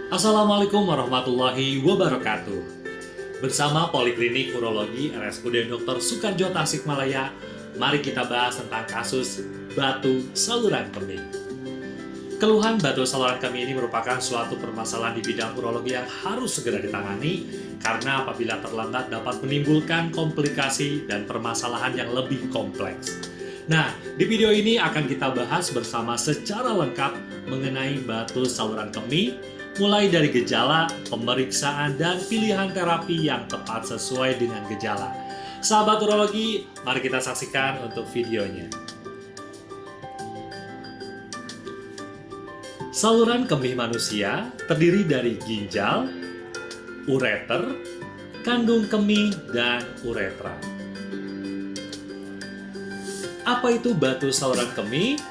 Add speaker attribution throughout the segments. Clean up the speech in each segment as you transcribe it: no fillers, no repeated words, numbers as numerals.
Speaker 1: Assalamualaikum warahmatullahi wabarakatuh. Bersama Poliklinik Urologi RSUD Dr. Soekardjo Tasikmalaya, mari kita bahas tentang kasus batu saluran kemih. Keluhan batu saluran kemih ini merupakan suatu permasalahan di bidang urologi yang harus segera ditangani karena apabila terlambat dapat menimbulkan komplikasi dan permasalahan yang lebih kompleks. Nah, di video ini akan kita bahas bersama secara lengkap mengenai batu saluran kemih, mulai dari gejala, pemeriksaan, dan pilihan terapi yang tepat sesuai dengan gejala. Sahabat urologi, mari kita saksikan untuk videonya. Saluran kemih manusia terdiri dari ginjal, ureter, kandung kemih, dan uretra. Apa itu batu saluran kemih?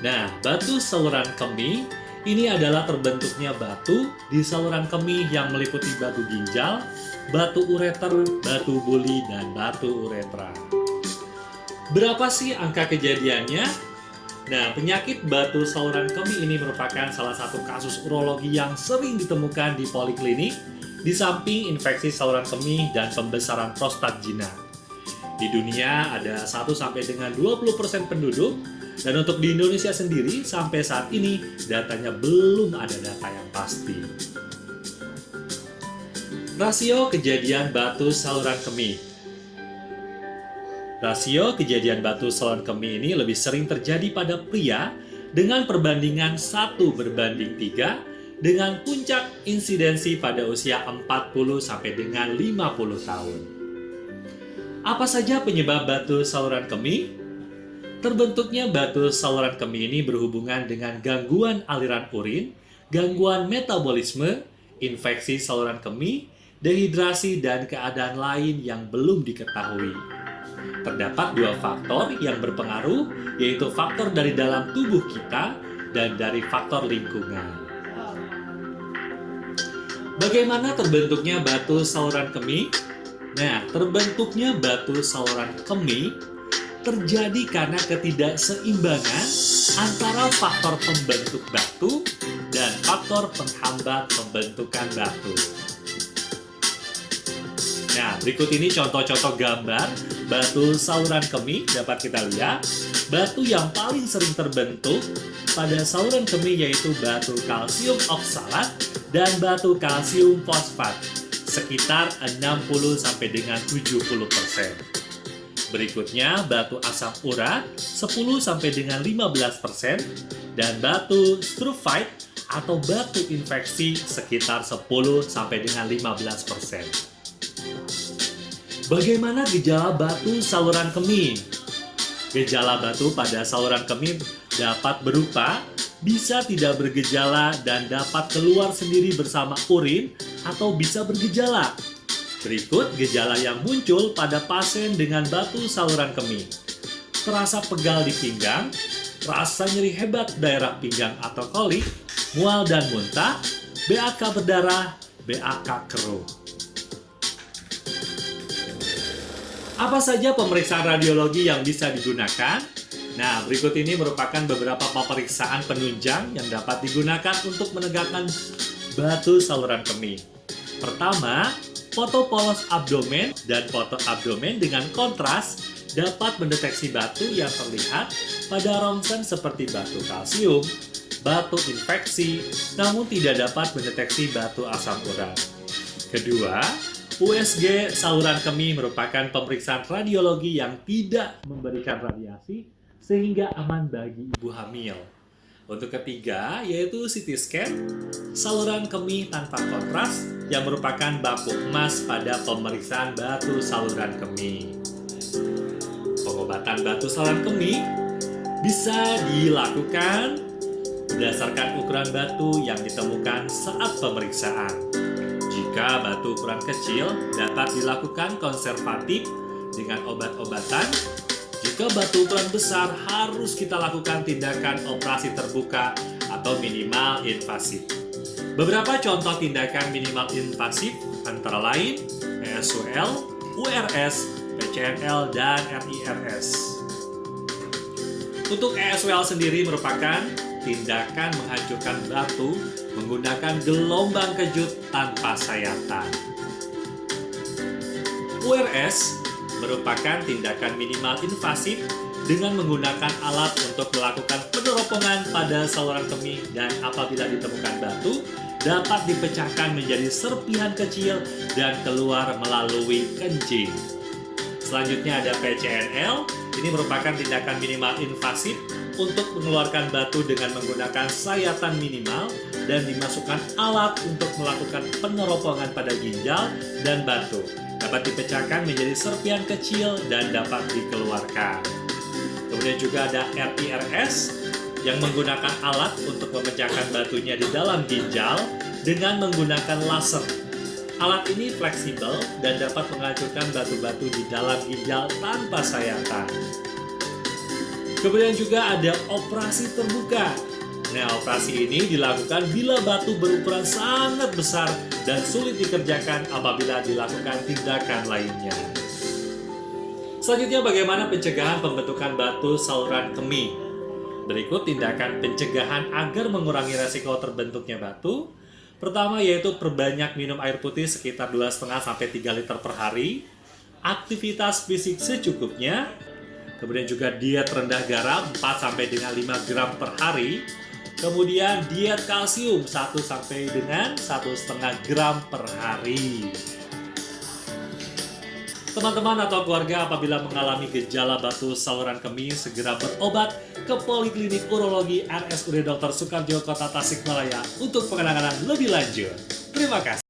Speaker 1: Nah, batu saluran kemih ini adalah terbentuknya batu di saluran kemih yang meliputi batu ginjal, batu ureter, batu buli, dan batu uretra. Berapa sih angka kejadiannya? Nah, penyakit batu saluran kemih ini merupakan salah satu kasus urologi yang sering ditemukan di poliklinik, di samping infeksi saluran kemih dan pembesaran prostat jinak. Di dunia ada 1-20% penduduk, dan untuk di Indonesia sendiri sampai saat ini datanya belum ada data yang pasti. Rasio kejadian batu saluran kemih. Rasio kejadian batu saluran kemih ini lebih sering terjadi pada pria dengan perbandingan 1:3 dengan puncak insidensi pada usia 40 sampai dengan 50 tahun. Apa saja penyebab batu saluran kemih? Terbentuknya batu saluran kemih ini berhubungan dengan gangguan aliran urin, gangguan metabolisme, infeksi saluran kemih, dehidrasi, dan keadaan lain yang belum diketahui. Terdapat 2 faktor yang berpengaruh, yaitu faktor dari dalam tubuh kita dan dari faktor lingkungan. Bagaimana terbentuknya batu saluran kemih? Nah, terbentuknya batu saluran kemih terjadi karena ketidakseimbangan antara faktor pembentuk batu dan faktor penghambat pembentukan batu. Nah, berikut ini contoh-contoh gambar batu saluran kemih dapat kita lihat. Batu yang paling sering terbentuk pada saluran kemih yaitu batu kalsium oksalat dan batu kalsium fosfat, sekitar 60 sampai dengan 70%. Berikutnya batu asam urat 10 sampai dengan 15% dan batu struvite atau batu infeksi sekitar 10 sampai dengan 15%. Bagaimana gejala batu saluran kemih? Gejala batu pada saluran kemih dapat berupa bisa tidak bergejala dan dapat keluar sendiri bersama urin atau bisa bergejala. Berikut gejala yang muncul pada pasien dengan batu saluran kemih. Terasa pegal di pinggang, rasa nyeri hebat daerah pinggang atau kolik, mual dan muntah, BAK berdarah, BAK keruh. Apa saja pemeriksaan radiologi yang bisa digunakan? Nah, berikut ini merupakan beberapa pemeriksaan penunjang yang dapat digunakan untuk menegakkan batu saluran kemih. Pertama, foto polos abdomen dan foto abdomen dengan kontras dapat mendeteksi batu yang terlihat pada rongsen seperti batu kalsium, batu infeksi, namun tidak dapat mendeteksi batu asam urat. Kedua, USG saluran kemih merupakan pemeriksaan radiologi yang tidak memberikan radiasi sehingga aman bagi ibu hamil. Untuk ketiga, yaitu CT scan saluran kemih tanpa kontras yang merupakan baku emas pada pemeriksaan batu saluran kemih. Pengobatan batu saluran kemih bisa dilakukan berdasarkan ukuran batu yang ditemukan saat pemeriksaan. Jika batu ukuran kecil, dapat dilakukan konservatif dengan obat-obatan. Jika batu ukuran besar, harus kita lakukan tindakan operasi terbuka atau minimal invasif. Beberapa contoh tindakan minimal invasif antara lain ESWL, URS, PCNL, dan RIRS. Untuk ESWL sendiri merupakan tindakan menghancurkan batu menggunakan gelombang kejut tanpa sayatan. URS merupakan tindakan minimal invasif dengan menggunakan alat untuk melakukan peneropongan pada saluran kemih, dan apabila ditemukan batu dapat dipecahkan menjadi serpihan kecil dan keluar melalui kencing. Selanjutnya ada PCNL. Ini merupakan tindakan minimal invasif untuk mengeluarkan batu dengan menggunakan sayatan minimal dan dimasukkan alat untuk melakukan peneropongan pada ginjal dan batu. Dapat dipecahkan menjadi serpihan kecil dan dapat dikeluarkan. Kemudian juga ada RIRS yang menggunakan alat untuk memecahkan batunya di dalam ginjal dengan menggunakan laser. Alat ini fleksibel dan dapat menghancurkan batu-batu di dalam ginjal tanpa sayatan. Kemudian juga ada operasi terbuka. Nah, operasi ini dilakukan bila batu berukuran sangat besar dan sulit dikerjakan apabila dilakukan tindakan lainnya. Selanjutnya, bagaimana pencegahan pembentukan batu saluran kemih? Berikut tindakan pencegahan agar mengurangi resiko terbentuknya batu. Pertama yaitu perbanyak minum air putih sekitar 2,5-3 liter per hari, aktivitas fisik secukupnya, kemudian juga diet rendah garam 4-5 gram per hari, kemudian diet kalsium 1-1,5 gram per hari. Teman-teman atau keluarga apabila mengalami gejala batu saluran kemih, segera berobat ke Poliklinik Urologi RSUD Dr. Soekarjo Kota Tasikmalaya untuk penanganan lebih lanjut. Terima kasih.